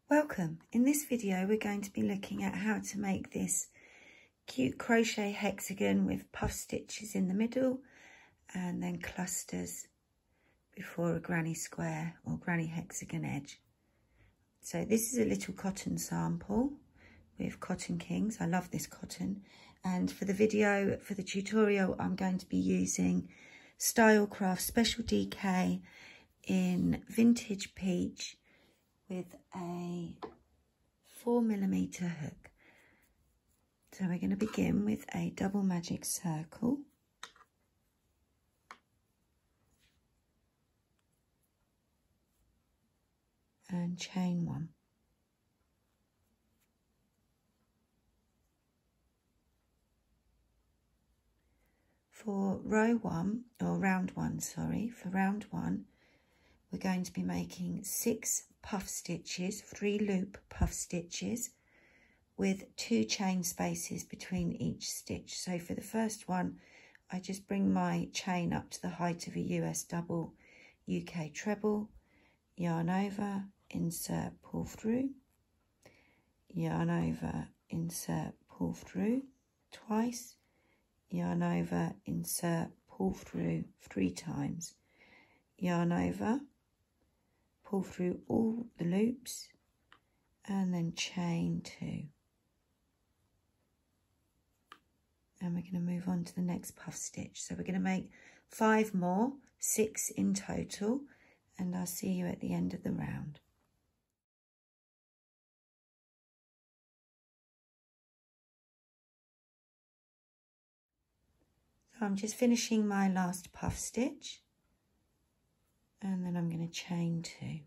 Welcome. In this video we're going to be looking at how to make this cute crochet hexagon with puff stitches in the middle and then clusters before a granny square or granny hexagon edge. So this is a little cotton sample with Cotton Kings. I love this cotton, and for the video, for the tutorial, I'm going to be using Stylecraft Special DK in Vintage Peach with a 4mm hook. So we're going to begin with a double magic circle. And chain one. For round one, for round one, we're going to be making 6 puff stitches, 3 loop puff stitches with 2 chain spaces between each stitch. So for the first one, I just bring my chain up to the height of a US double, UK treble, yarn over, insert, pull through, yarn over, insert, pull through twice, yarn over, insert, pull through 3 times, yarn over, pull through all the loops, and then chain 2. And we're going to move on to the next puff stitch. So we're going to make 5 more, 6 in total, and I'll see you at the end of the round. So I'm just finishing my last puff stitch, and then I'm going to chain 2.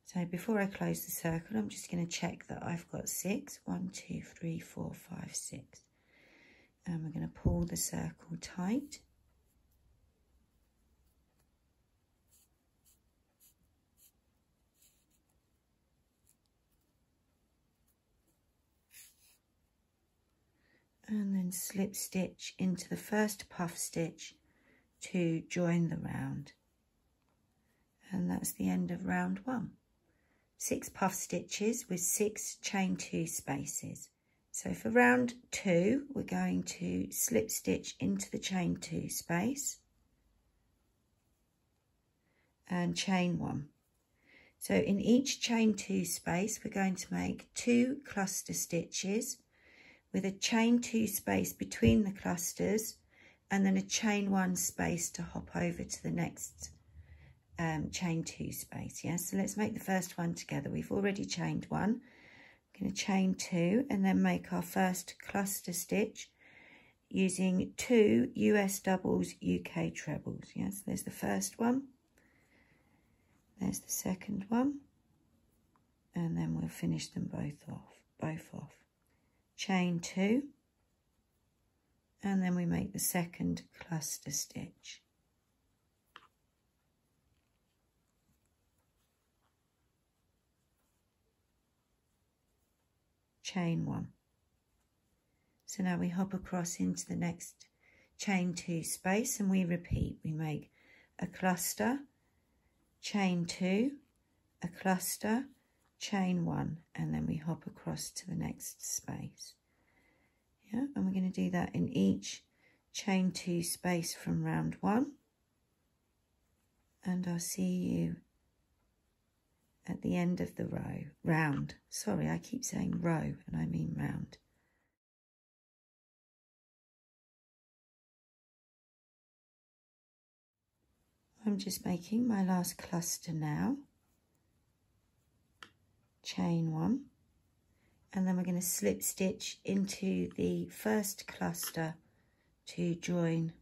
So before I close the circle, I'm just going to check that I've got 6. 1, 2, 3, 4, 5, 6. And we're going to pull the circle tight. And then slip stitch into the first puff stitch to join the round. And that's the end of round 1. 6 puff stitches with 6 chain 2 spaces. So for round 2, we're going to slip stitch into the chain 2 space and chain 1. So in each chain 2 space, we're going to make 2 cluster stitches with a chain 2 space between the clusters and then a chain 1 space to hop over to the next chain 2 space. Yeah, so let's make the first one together. We've already chained 1. I'm going to chain 2 and then make our first cluster stitch using 2 US doubles, UK trebles. Yes, there's the first one, there's the second one, and then we'll finish them both off. Chain 2, and then we make the second cluster stitch. Chain 1. So now we hop across into the next chain 2 space and we repeat. We make a cluster, chain 2, a cluster, chain 1, and then we hop across to the next space. Yeah, and we're going to do that in each chain 2 space from round 1, and I'll see you at the end of the round. Sorry, I keep saying row and I mean round. I'm just making my last cluster now. Chain 1, and then we're going to slip stitch into the first cluster to join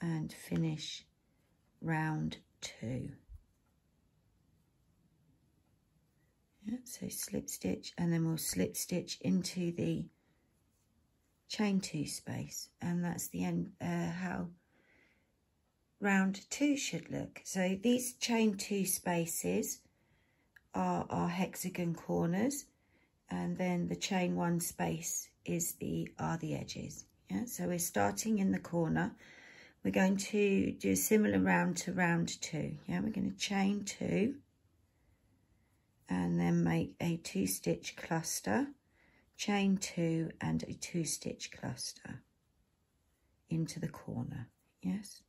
and finish round 2. Yeah, so slip stitch, and then we'll slip stitch into the chain 2 space, and that's the end, how round 2 should look. So these chain 2 spaces are our hexagon corners, and then the chain 1 space are the edges. Yeah, so we're starting in the corner. We're going to do a similar round to round 2. Yeah, we're going to chain 2 and make a 2-stitch cluster, chain 2 and a 2-stitch cluster into the corner. Yes.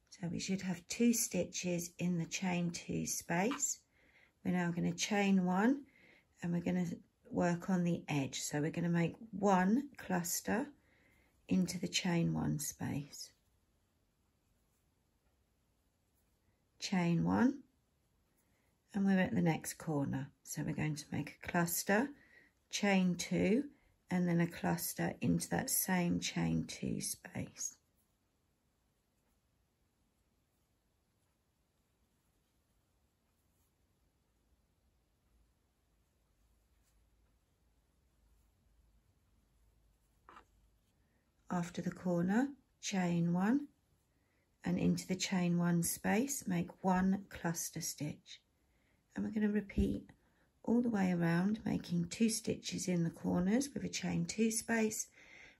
So we should have 2 stitches in the chain 2 space. We're now going to chain 1 and we're going to work on the edge. So we're going to make 1 cluster into the chain 1 space. Chain 1 and we're at the next corner. So we're going to make a cluster, chain 2 and then a cluster into that same chain 2 space. After the corner, chain 1 and into the chain 1 space, make 1 cluster stitch. And we're going to repeat all the way around, making 2 stitches in the corners with a chain 2 space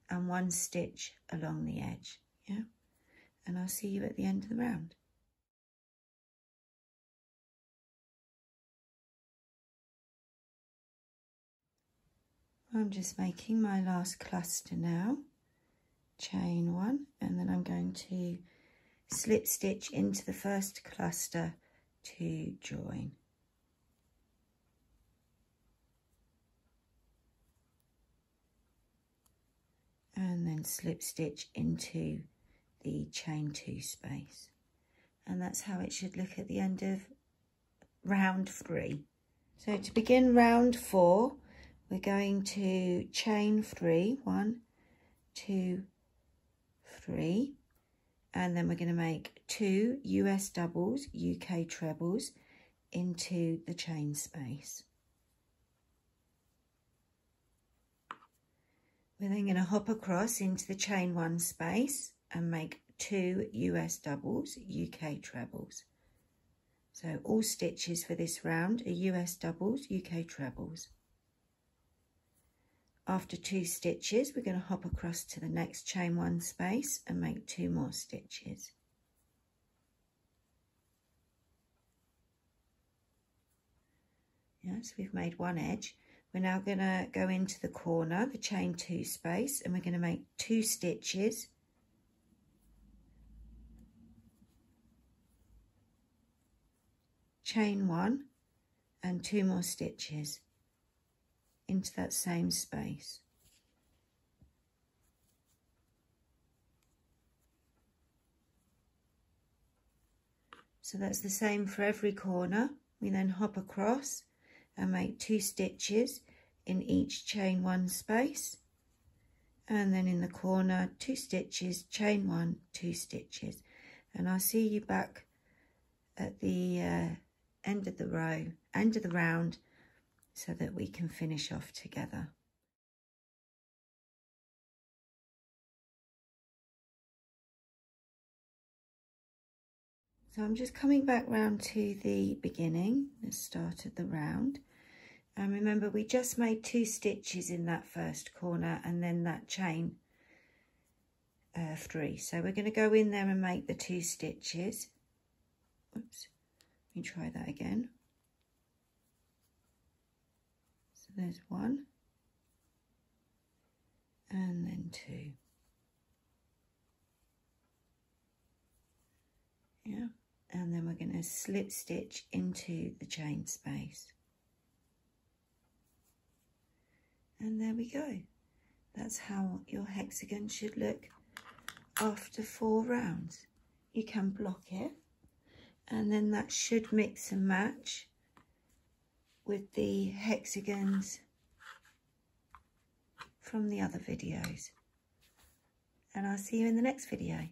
and 1 stitch along the edge. Yeah, and I'll see you at the end of the round. I'm just making my last cluster now. Chain 1 and then I'm going to slip stitch into the first cluster to join. And then slip stitch into the chain 2 space. And that's how it should look at the end of round 3. So to begin round 4, we're going to chain 3, 1, 2, 3, and then we're going to make 2 US doubles, UK trebles into the chain space. We're then going to hop across into the chain 1 space and make 2 US doubles, UK trebles. So all stitches for this round are US doubles, UK trebles. After 2 stitches, we're going to hop across to the next chain 1 space and make 2 more stitches. Yes, we've made 1 edge. We're now going to go into the corner, the chain 2 space, and we're going to make 2 stitches. Chain 1 and 2 more stitches into that same space. So that's the same for every corner. We then hop across and make 2 stitches in each chain 1 space, and then in the corner 2 stitches, chain 1, 2 stitches, and I'll see you back at the end of the round, so that we can finish off together. So I'm just coming back round to the beginning, the start of the round. And remember, we just made 2 stitches in that first corner and then that chain 3. So we're going to go in there and make the 2 stitches. Oops, let me try that again. So there's 1 and then 2. Yeah, and then we're going to slip stitch into the chain space. And there we go. That's how your hexagon should look after 4 rounds. You can block it, and then that should mix and match with the hexagons from the other videos. And I'll see you in the next video.